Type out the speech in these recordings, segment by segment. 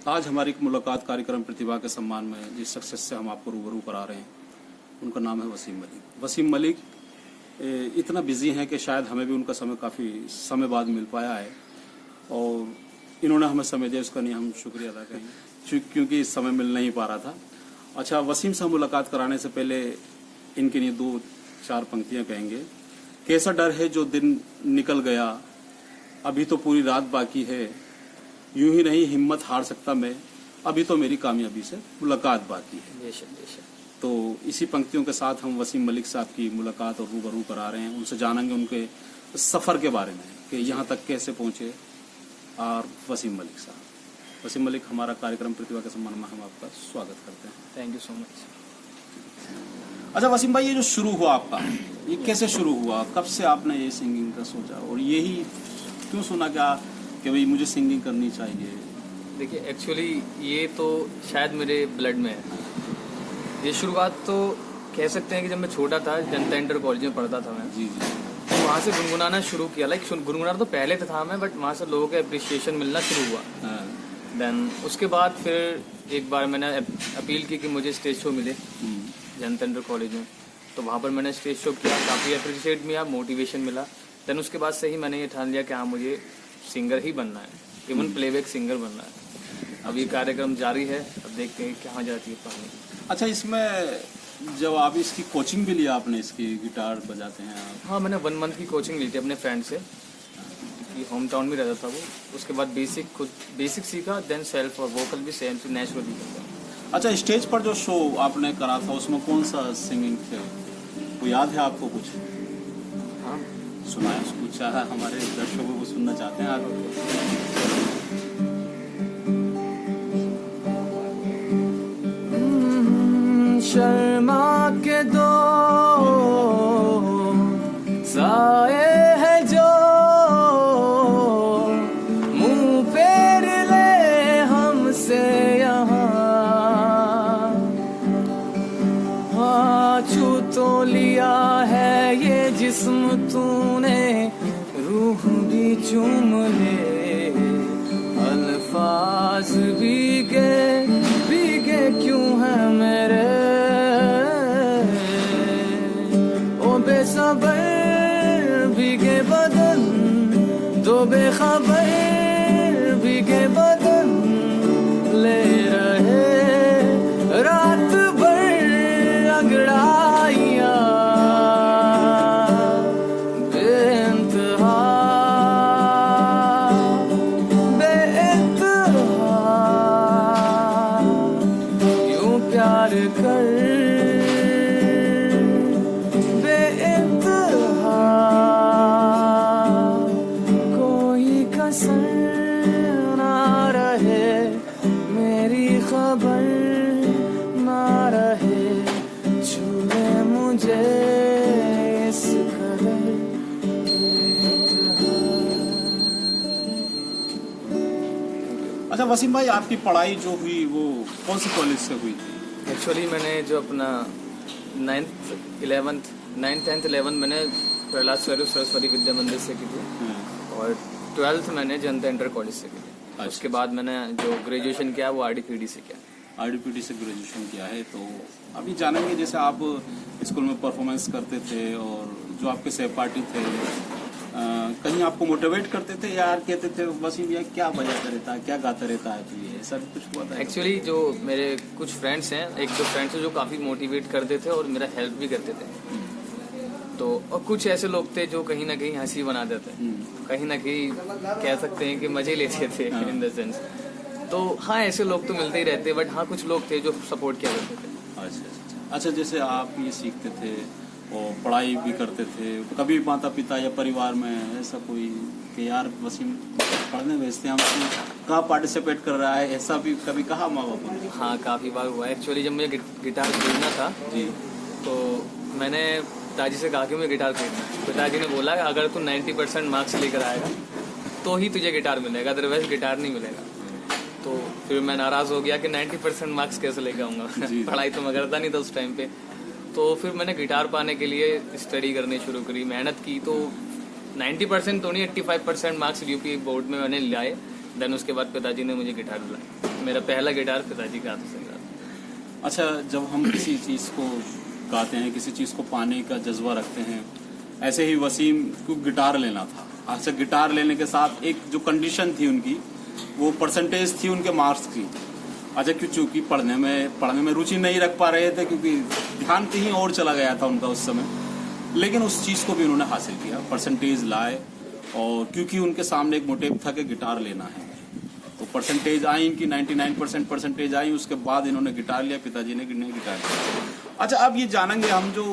आज हमारी एक मुलाकात कार्यक्रम प्रतिभा के सम्मान में जिस शख्सियत से हम आपको रूबरू करा रहे हैं उनका नाम है वसीम मलिक। वसीम मलिक इतना बिजी हैं कि शायद हमें भी उनका समय काफ़ी समय बाद मिल पाया है और इन्होंने हमें समय दिया, उसका नहीं हम शुक्रिया अदा करेंगे क्योंकि इस समय मिल नहीं पा रहा था। अच्छा, वसीम से मुलाकात कराने से पहले इनके लिए 2-4 पंक्तियां कहेंगे। कैसा डर है जो दिन निकल गया, अभी तो पूरी रात बाकी है, यूं ही नहीं हिम्मत हार सकता मैं, अभी तो मेरी कामयाबी से मुलाकात बाकी है। बेशक बेशक। तो इसी पंक्तियों के साथ हम वसीम मलिक साहब की मुलाकात और रूबरू करा रहे हैं। उनसे जानेंगे उनके सफ़र के बारे में कि यहाँ तक कैसे पहुँचे। और वसीम मलिक साहब, वसीम मलिक, हमारा कार्यक्रम प्रतिभा के सम्मान में हम आपका स्वागत करते हैं। Thank you so much. अच्छा वसीम भाई, ये जो शुरू हुआ आपका, ये कैसे शुरू हुआ? कब से आपने ये सिंगिंग का सोचा और यही क्यों सुना क्या कि भाई मुझे सिंगिंग करनी चाहिए? देखिए, एक्चुअली ये तो शायद मेरे ब्लड में है। ये शुरुआत तो कह सकते हैं कि जब मैं छोटा था, जनता इंटर कॉलेज में पढ़ता था मैं, जी जी, तो वहाँ से गुनगुनाना शुरू किया। लाइक गुनगुनाना तो पहले तो था मैं, बट वहाँ से लोगों का अप्रिशिएशन मिलना शुरू हुआ। देन उसके बाद फिर एक बार मैंने अपील की कि मुझे स्टेज शो मिले जनता इंटर कॉलेज में, तो वहाँ पर मैंने स्टेज शो किया, काफ़ी अप्रिशिएट मिला, मोटिवेशन मिला। देन उसके बाद से ही मैंने ये ठान लिया कि हाँ, मुझे सिंगर ही बनना है, इवन प्लेबैक सिंगर बनना है। अब ये कार्यक्रम जारी है, अब देखते हैं कहाँ जाती है कहानी। अच्छा, इसमें जब आप इसकी कोचिंग भी लिया आपने, इसकी गिटार बजाते हैं आप? हाँ, मैंने 1 मंथ की कोचिंग ली थी अपने फ्रेंड से, कि होम टाउन में रहता था वो। उसके बाद बेसिक सीखा, देन सेल्फ और वोकल भी सेम से नेचुरली करता। अच्छा, स्टेज पर जो शो आपने करा था उसमें कौन सा सिंगिंग थे, वो याद है आपको कुछ? हाँ, सुनाए कुछ, हमारे दर्शकों को सुनना चाहते हैं आप। शर्मा के दो साए है जो मुंह फेर ले हमसे यहाँ, हाँ छू तो लिया है ये जिस्म तूने, रूह भी चूम ले, अल्फाज भीगे भीगे क्यों है मेरे, ओ बेसबर भीगे बदन, दो बेखबर भीगे बदन, ले रहे रात भर अंगड़ाइयाँ, बेइंतहा बेइंतहा यूं प्यार कर, बेइंतहा कोई कसर ना रहे, मेरी खबर ना रहे, छूए मुझे इस कदर बेइंतहा। अच्छा वसीम भाई, आपकी पढ़ाई जो हुई वो कौन से कॉलेज से हुई थी? एक्चुअली मैंने जो अपना 9th 10th 11 मैंने प्रहलाद स्वरूप सरस्वती विद्या मंदिर से की थी, और 12th मैंने जनता इंटर कॉलेज से की थी। अच्छा। उसके बाद मैंने जो ग्रेजुएशन किया वो RDPD से किया। RDPD से ग्रेजुएशन किया है। तो अभी जानेंगे, जैसे आप स्कूल में परफॉर्मेंस करते थे और जो आपके सहपाठी थे कहीं आपको मोटिवेट करते थे, यार कहते थे वसीम यार क्या बजाता रहता है, क्या गाता रहता है, तो ये सब कुछ हुआ था? एक्चुअली जो मेरे कुछ फ्रेंड्स हैं, एक दो फ्रेंड्स हैं जो काफ़ी मोटिवेट करते थे और मेरा हेल्प भी करते थे। तो और कुछ ऐसे लोग थे जो कहीं ना कहीं हंसी बना देते, कहीं ना कहीं कह सकते हैं कि मजे लेते थे इन द सेंस। तो हाँ, ऐसे लोग तो मिलते ही रहते, बट हाँ कुछ लोग थे जो सपोर्ट किया करते थे। अच्छा, जैसे आप ये सीखते थे और पढ़ाई भी करते थे, कभी माता पिता या परिवार में ऐसा कोई कि यार वसीम पढ़ने भेजते हैं हम, कहाँ पार्टिसिपेट कर रहा है, ऐसा भी कभी कहा माँ बाप ने? हाँ, काफ़ी बार हुआ। एक्चुअली जब मुझे गिटार खरीदना था जी, तो मैंने पिताजी से कहा कि मुझे गिटार खरीदना है। पिताजी ने बोला कि अगर तू 90% मार्क्स लेकर आएगा तो ही तुझे गिटार मिलेगा, अदरवाइज गिटार नहीं मिलेगा। तो फिर मैं नाराज़ हो गया कि 90% मार्क्स कैसे लेकर आऊँगा पढ़ाई तो मैं करता नहीं था उस टाइम पे। तो फिर मैंने गिटार पाने के लिए स्टडी करनी शुरू करी, मेहनत की। तो 90% तो नहीं, 85% मार्क्स यूपी बोर्ड में मैंने लाए। देन उसके बाद पिताजी ने मुझे गिटार दिलाया। मेरा पहला गिटार पिताजी के हाथों से मिला। अच्छा, जब हम किसी चीज़ को गाते हैं, किसी चीज़ को पाने का जज्बा रखते हैं, ऐसे ही वसीम को गिटार लेना था। अच्छा, गिटार लेने के साथ एक जो कंडीशन थी उनकी, वो परसेंटेज थी उनके मार्क्स की। अच्छा, चूँकि पढ़ने में रुचि नहीं रख पा रहे थे, क्योंकि ध्यान कहीं और चला गया था उनका उस समय, लेकिन उस चीज़ को भी उन्होंने हासिल किया, परसेंटेज लाए। और क्योंकि उनके सामने एक मोटिव था कि गिटार लेना है, तो परसेंटेज आई इनकी 99% परसेंटेज आई। उसके बाद इन्होंने गिटार लिया, पिताजी ने गिटार लिया। अच्छा, अब ये जानेंगे हम, जो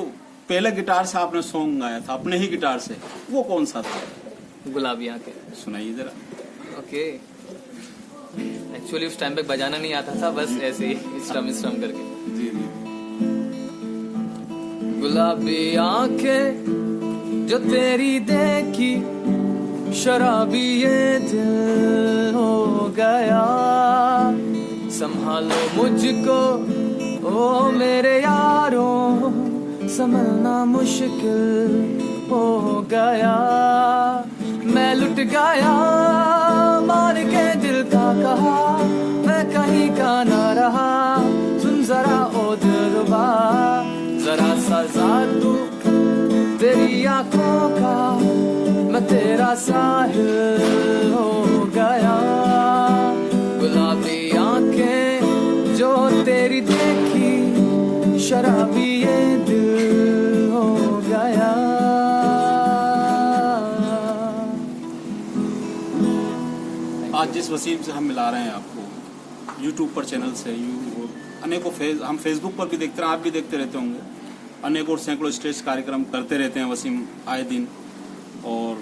पहले गिटार से आपने सॉन्ग गाया था अपने ही गिटार से, वो कौन सा था? गुलाबी आंखें। सुनाइए जरा। ओके, एक्चुअली उस टाइम पे बजाना नहीं आता था, बस ऐसे ही स्ट्रम करके। जी जी। गुलाबी आंखें जो तेरी देखी, शराबी ये दिल हो गया, संभालो मुझको ओ मेरे यारों, संभलना मुश्किल हो गया। मैं लुट गया मान के दिल का कहा, मैं कहीं का ना रहा, सुन जरा ओ दिलरुबा, जरा सजा तू तेरी आंखों का, मैं तेरा साहिल हो गया। गुलाबी आंखें जो तेरी देखी, शराबी ये दिल हो गया। आज जिस वसीम से हम मिला रहे हैं आपको, यूट्यूब पर चैनल से, अनेकों हम फेसबुक पर भी देखते हैं, आप भी देखते रहते होंगे, अनेकों सैकड़ों स्टेज कार्यक्रम करते रहते हैं वसीम आए दिन। और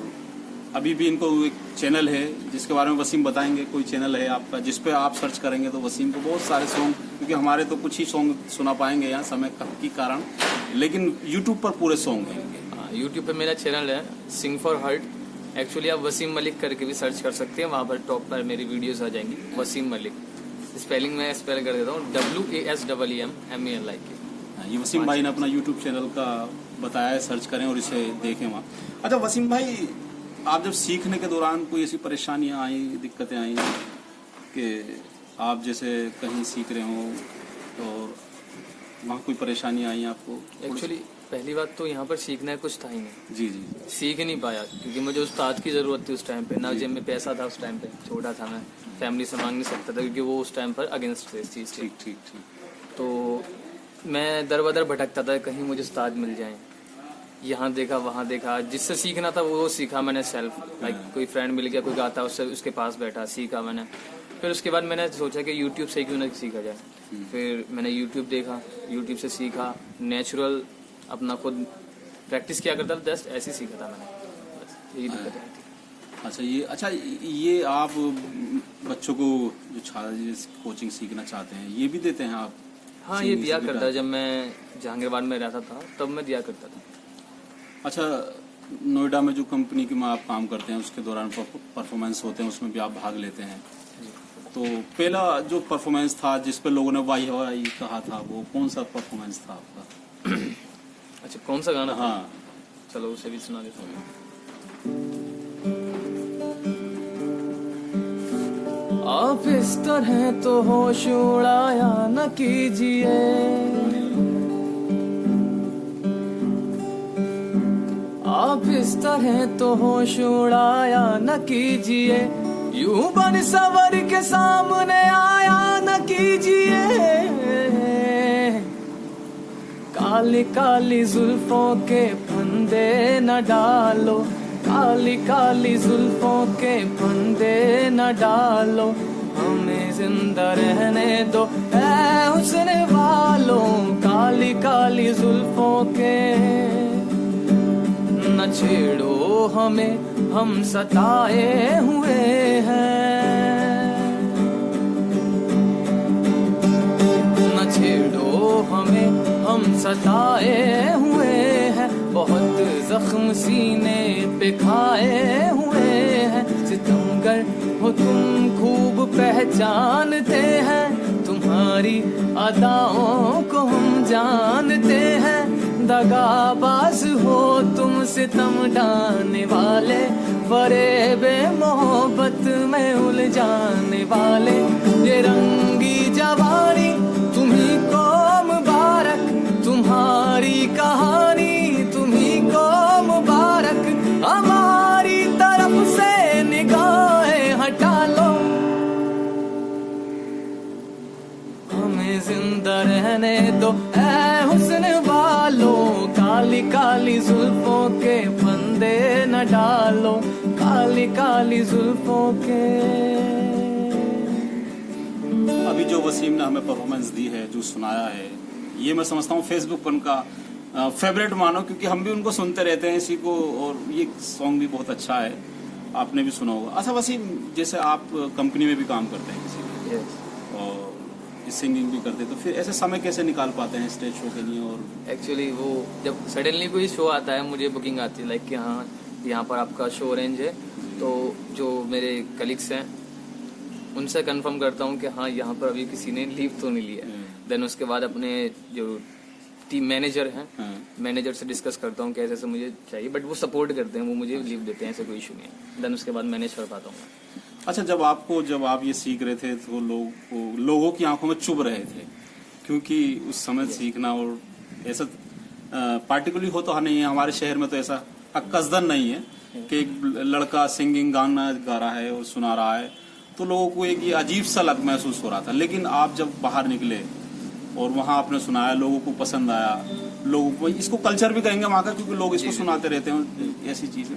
अभी भी इनको एक चैनल है जिसके बारे में वसीम बताएंगे। कोई चैनल है आपका जिस पे आप सर्च करेंगे तो वसीम को बहुत सारे सॉन्ग, क्योंकि हमारे तो कुछ ही सॉन्ग सुना पाएंगे यहाँ समय के कारण, लेकिन यूट्यूब पर पूरे सॉन्ग हैं। यूट्यूब पे मेरा चैनल है सिंग फॉर हार्ट। एक्चुअली आप वसीम मलिक करके भी सर्च कर सकते हैं, वहाँ पर टॉप पर मेरी वीडियोस आ जाएंगी। वसीम मलिक, स्पेलिंग में स्पेल कर देता हूँ, WASEEMMALIK। ये वसीम भाई ने अपना यूट्यूब चैनल का बताया है, सर्च करें और इसे देखें वहाँ। अच्छा वसीम भाई, आप जब सीखने के दौरान कोई ऐसी परेशानियाँ आई, दिक्कतें आई कि आप जैसे कहीं सीख रहे हो और वहाँ कोई परेशानी आई आपको? एक्चुअली पहली बात तो यहाँ पर सीखना कुछ था ही नहीं। जी जी। सीख ही नहीं पाया क्योंकि मुझे उस्ताद की ज़रूरत थी उस टाइम पे, ना जेब में पैसा था उस टाइम पे, छोटा था मैं, फैमिली से मांग नहीं सकता था क्योंकि वो उस टाइम पर अगेंस्ट थे इस चीज़। ठीक ठीक ठीक। तो मैं दर बदर भटकता था, कहीं मुझे उस्ताद मिल जाए, यहाँ देखा वहाँ देखा, जिससे सीखना था वो सीखा मैंने सेल्फ। लाइक कोई फ्रेंड मिल गया, कोई गाता, उससे उसके पास बैठा, सीखा मैंने। फिर उसके बाद मैंने सोचा कि यूट्यूब से क्यों ना सीखा जाए। फिर मैंने यूट्यूब देखा, यूट्यूब से सीखा, नेचुरल अपना खुद प्रैक्टिस किया करता था, जस्ट ऐसे ही सीखा था मैंने, बस यही दिक्कत है। अच्छा ये आप बच्चों को जो कोचिंग सीखना चाहते हैं ये भी देते हैं आप? हाँ, ये दिया करता, जब मैं जहांगीरबाग में रहता था तब मैं दिया करता था। अच्छा, नोएडा में जो कंपनी की में आप काम करते हैं उसके दौरान परफॉर्मेंस होते हैं, उसमें भी आप भाग लेते हैं, तो पहला जो परफॉर्मेंस था जिस पे लोगों ने वाही वाही कहा था, वो कौन सा परफॉर्मेंस था आपका? अच्छा, कौन सा गाना? हाँ चलो उसे भी सुना देता हूँ। आप इस तरह तो होश उड़ाया न कीजिए, आप इस तरह तो होश उड़ाया न कीजिए, यूं बन सवर के सामने आया न कीजिए, काली काली जुल्फों के फंदे न डालो, काली काली जुल्फों के फंदे न डालो, हमें जिंदा रहने दो ऐ हुस्न वालों, काली काली जुल्फों के न छेड़ो हमें, हम सताए हुए हैं, न छेड़ो हमें, हम सताए हुए हैं, बहुत जख्म सीने पे खाए हुए हैं, सितमगर हो तुम खूब पहचानते हैं, तुम्हारी अदाओं को हम जानते हैं, दगाबाज हो तुम सितम डालने वाले, फरेबे मोहब्बत में उलझाने वाले, ये रंगी जवानी तुम्ही को मुबारक, तुम्हारी कहानी तुम्ही को मुबारक, हमारी तरफ से निगाहें हटा लो, हमें जिंदा रहने दो ऐ हुस्न वालों, काली काली जुल्फों के फंदे न डालो, काली काली जुल्फों के। अभी जो वसीम ने हमें परफॉर्मेंस दी है, जो सुनाया है, ये मैं समझता हूँ फेसबुक पर उनका फेवरेट मानो, क्योंकि हम भी उनको सुनते रहते हैं इसी को, और ये सॉन्ग भी बहुत अच्छा है, आपने भी सुना होगा। अच्छा वसीम, जैसे आप कंपनी में भी काम करते हैं किसी में, और सिंगिंग भी करते हैं, तो फिर ऐसे समय कैसे निकाल पाते हैं स्टेज शो के लिए? और एक्चुअली वो जब सडनली कोई शो आता है, मुझे बुकिंग आती है लाइक कि हाँ यहाँ पर आपका शो अरेंज है, तो जो मेरे कलीग्स हैं उनसे कंफर्म करता हूँ कि हाँ यहाँ पर अभी किसी ने लीव तो नहीं लिया। देन उसके बाद अपने जो टीम मैनेजर हैं, मैनेजर से डिस्कस करता हूँ कैसे ऐसे मुझे चाहिए, बट वो सपोर्ट करते हैं, वो मुझे लीव देते हैं, ऐसे कोई इशू नहीं है। देन उसके बाद मैनेज कर पाता हूँ। अच्छा, जब आप ये सीख रहे थे तो लोगों की आंखों में चुभ रहे थे, क्योंकि उस समय सीखना और ऐसा पार्टिकुलरली हो तो नहीं है, हमारे शहर में तो ऐसा कसदन नहीं है कि एक लड़का सिंगिंग गाना गा रहा है और सुना रहा है, तो लोगों को एक ये अजीब सा लग महसूस हो रहा था। लेकिन आप जब बाहर निकले और वहाँ आपने सुनाया, लोगों को पसंद आया, लोगों को इसको कल्चर भी कहेंगे वहाँ का, क्योंकि लोग इसको सुनाते रहते हैं, ऐसी चीजें।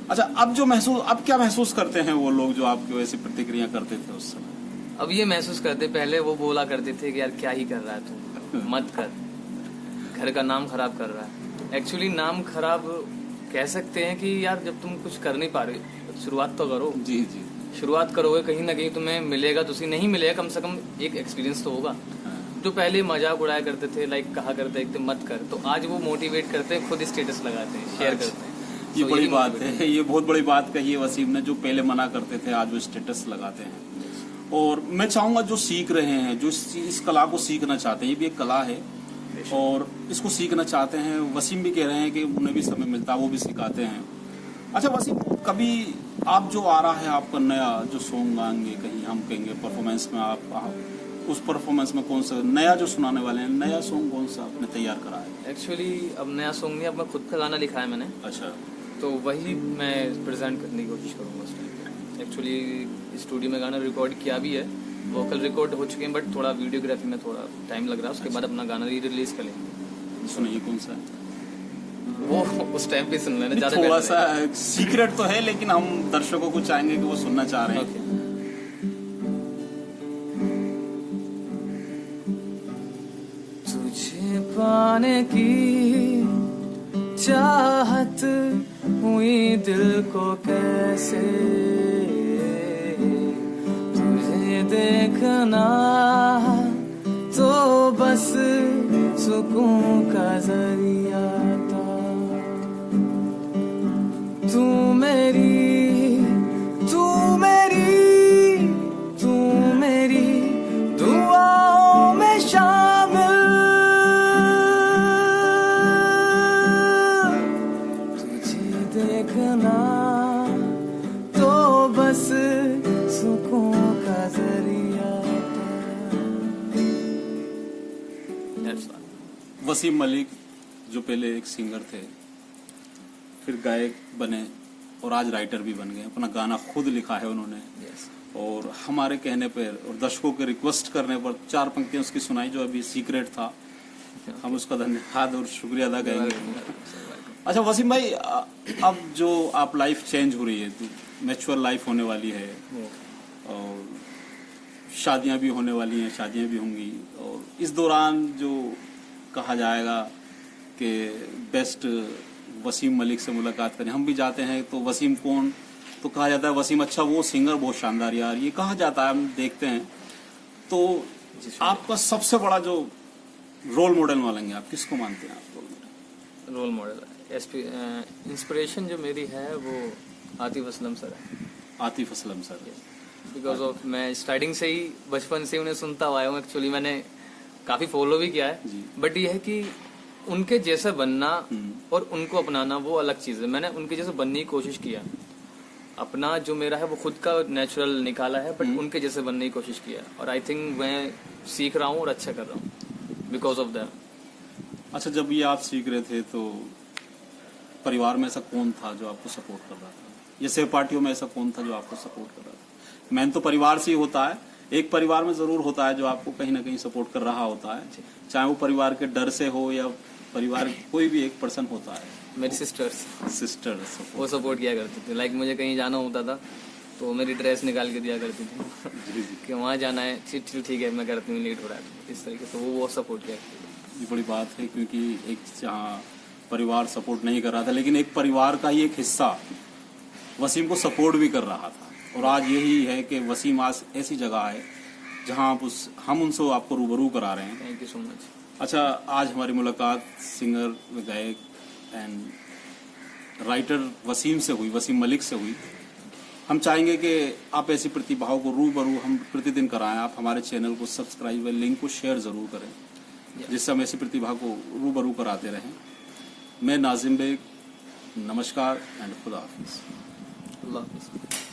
अच्छा, अब क्या महसूस करते हैं वो लोग जो आपकी वैसी प्रतिक्रिया करते थे उस समय? अब ये महसूस करते, पहले वो बोला करते थे कि यार क्या ही कर रहा है तू, मत कर, घर का नाम खराब कर रहा है। एक्चुअली नाम खराब कह सकते हैं कि यार जब तुम कुछ कर नहीं पा रहे, शुरुआत तो करो। जी जी, शुरुआत करोगे, कहीं ना कहीं तुम्हें मिलेगा, तो नहीं मिलेगा, कम से कम एक एक्सपीरियंस तो होगा। जो पहले मजाक उड़ाया करते थे, लाइक कहा करते थे मत कर, तो आज वो मोटिवेट करते हैं, खुद स्टेटस लगाते हैं, शेयर करते हैं। ये बड़ी बात है, ये बहुत बड़ी बात कही है वसीम ने, जो पहले मना करते थे आज वो स्टेटस लगाते हैं। और मैं चाहूंगा जो सीख रहे हैं, जो इस कला को सीखना चाहते हैं, ये भी एक कला है और इसको सीखना चाहते हैं, वसीम भी कह रहे हैं कि उन्हें भी समय मिलता है, वो भी सिखाते हैं। अच्छा वसीम, कभी आप जो आ रहा है आपका नया जो सॉन्ग गाएंगे, कहीं हम कहेंगे परफॉर्मेंस में, आप उस परफॉर्मेंस में कौन सा नया जो सुनाने वाले हैं, नया सॉन्ग कौन सा आपने तैयार करा है? एक्चुअली अब नया सॉन्ग नहीं, अब मैं खुद का गाना लिखा है मैंने। अच्छा, तो वही मैं प्रेजेंट करने की कोशिश करूँगा उस टाइम। एक्चुअली स्टूडियो में गाना रिकॉर्ड किया भी है, वोकल रिकॉर्ड हो चुके हैं, बट थोड़ा वीडियोग्राफी में थोड़ा टाइम लग रहा है। उसके बाद अपना गाना रिलीज कर लेंगे। सुनिए कौन सा है वो उस टाइम पे सुन लेना, ज्यादा थोड़ा सा सीक्रेट तो है, लेकिन हम दर्शकों को चाहेंगे कि वो सुनना चाह रहे हैं। तुझे पाने की चाहत हुई दिल को कैसे, तुझे देखना तो बस सुकून का जरिया था, तू मेरी दुआओं में शामिल, तुझे देखना तो बस सुकून का जरिया था। वसीम मलिक जो पहले एक सिंगर थे, फिर गायक बने और आज राइटर भी बन गए, अपना गाना खुद लिखा है उन्होंने। और हमारे कहने पर और दर्शकों के रिक्वेस्ट करने पर 4 पंक्तियां उसकी सुनाई, जो अभी सीक्रेट था, हम उसका धन्यवाद और शुक्रिया अदा करेंगे। अच्छा वसीम भाई, अब जो आप लाइफ चेंज हो रही है, मैच्योर लाइफ होने वाली है और शादियां भी होने वाली हैं, शादियां भी होंगी, और इस दौरान जो कहा जाएगा कि बेस्ट वसीम मलिक से मुलाकात करें, हम भी जाते हैं तो वसीम कौन, तो कहा जाता है वसीम अच्छा वो सिंगर बहुत शानदार यार, ये कहा जाता है, हम देखते हैं। तो आपका सबसे बड़ा जो रोल मॉडल मानेंगे आप, किसको मानते हैं आप रोल मॉडल? इंस्पिरेशन जो मेरी है वो आतिफ असलम सर है। Atif Aslam sir, because of मैं स्टार्टिंग से ही बचपन से उन्हें सुनता हुआ हूँ। एक्चुअली मैंने काफी फॉलो भी किया है, बट ये है कि उनके जैसा बनना और उनको अपनाना वो अलग चीज है। मैंने उनके जैसे बनने की कोशिश किया, अपना जो मेरा है वो खुद का नेचुरल निकाला है, बट उनके जैसे बनने की कोशिश किया है। और आई थिंक मैं सीख रहा हूँ और अच्छा कर रहा हूँ बिकॉज ऑफ दैट। अच्छा, जब ये आप सीख रहे थे तो परिवार में ऐसा कौन था जो आपको सपोर्ट कर रहा था, या सहपाठियों में ऐसा कौन था जो आपको सपोर्ट कर रहा था? मैन तो परिवार से ही होता है, एक परिवार में जरूर होता है जो आपको कहीं ना कहीं सपोर्ट कर रहा होता है, चाहे वो परिवार के डर से हो या परिवार कोई भी एक पर्सन होता है। मेरी सिस्टर्स वो सपोर्ट किया करती थी। लाइक मुझे कहीं जाना होता था तो मेरी ड्रेस निकाल के दिया करती थी कि वहाँ जाना है, ठीक है मैं करती हूँ, लेट हो रहा है, इस तरीके से वो सपोर्ट किया करती थी। ये बड़ी बात है, क्योंकि एक जहाँ परिवार सपोर्ट नहीं कर रहा था, लेकिन एक परिवार का ही एक हिस्सा वसीम को सपोर्ट भी कर रहा था। और आज यही है कि वसीम आज ऐसी जगह है जहाँ हम उनसे आपको रूबरू करा रहे हैं। Thank you so much. अच्छा, आज हमारी मुलाकात सिंगर, गायक एंड राइटर वसीम से हुई, वसीम मलिक से हुई। हम चाहेंगे कि आप ऐसी प्रतिभाओं को रूबरू हम प्रतिदिन कराएं। आप हमारे चैनल को सब्सक्राइब, लिंक को शेयर जरूर करें, जिससे हम ऐसी प्रतिभा को रूबरू कराते रहें। मैं नाजिम बेग, नमस्कार एंड खुदा हाफिज। अल्लाह हाफिज।